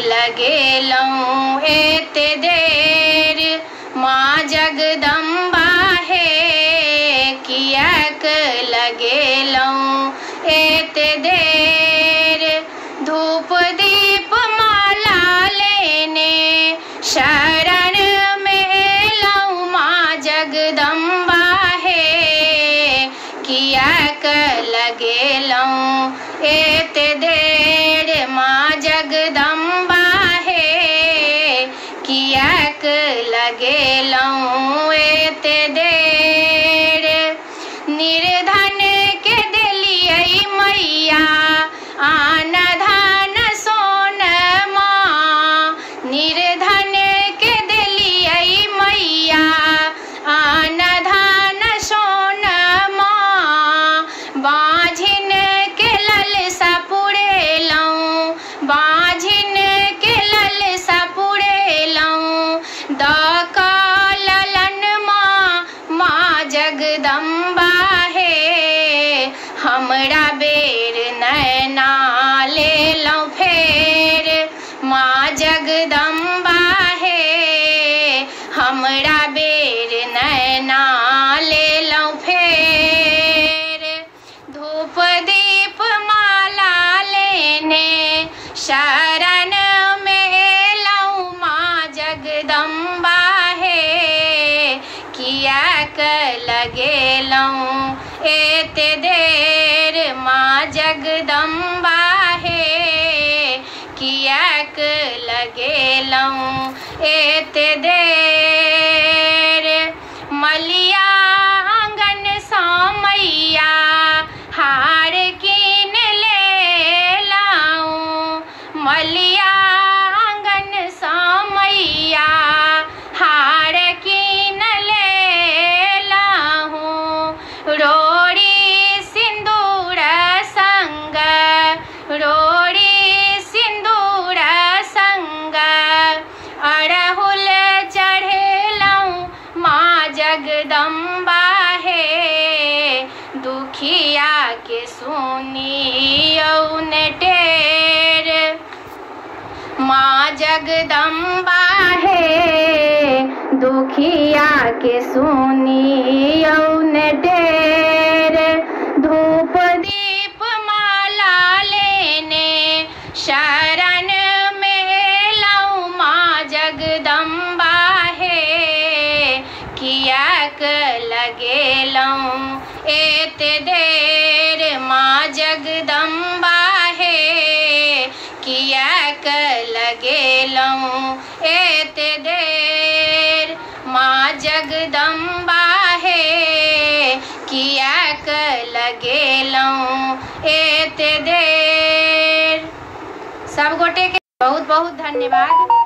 लगेलऊँ एते देर माँ जगदम्बा हे कियाक लगेलऊँ एते देर धूप दीप माला लेने शरण में एलऊँ माँ जगदम्बा हे कियाक लगेलऊँ एते देर माँ जगदम्बा हे कियाक लगेलऊँ एते देर निर्धन के देलियै मैया आन धन सोनमा निर्धन के देलियै मैया आन धन सोनमा बाझिन के ललसा पुरेलऊँ बाझिन के ललसा पुरेलऊँ दक ललन माँ जगदम्बा हे हमरा बेर नैना लेलऊँ फेर माँ जगदम्बा हे हमरा बेर नैना लेलऊँ फेर धूप दीप माला लेने शरण में एलऊँ माँ जगदम्बा हे कियाक लगेलऊँ एते देर माँ जगदम्बा हे कियाक लगेलऊँ एते देर मलिया आंगन सँ मैया हार कीन लेलऊँ मलिया आंगन सँ मैया हार कीन लेलऊँ रोड़ी सिंदूर संग रोड़ी सिंदूर संग अड़हुल चढ़ेलऊँ माँ जगदम्बा हे दुखिया के सुनियौ ने टेर माँ जगदम्बा हे दुखिया के सुनियौ ने टेर धूप दीप माला लेने शरण में एलऊँ माँ जगदम्बा हे कियाक लगेलऊँ एते देर माँ जगदम्बा हे कियाक लगेलऊँ एते देर माँ जगदम्बा हे कियाक लगेलऊँ एते देर। सब गोटे के बहुत बहुत धन्यवाद।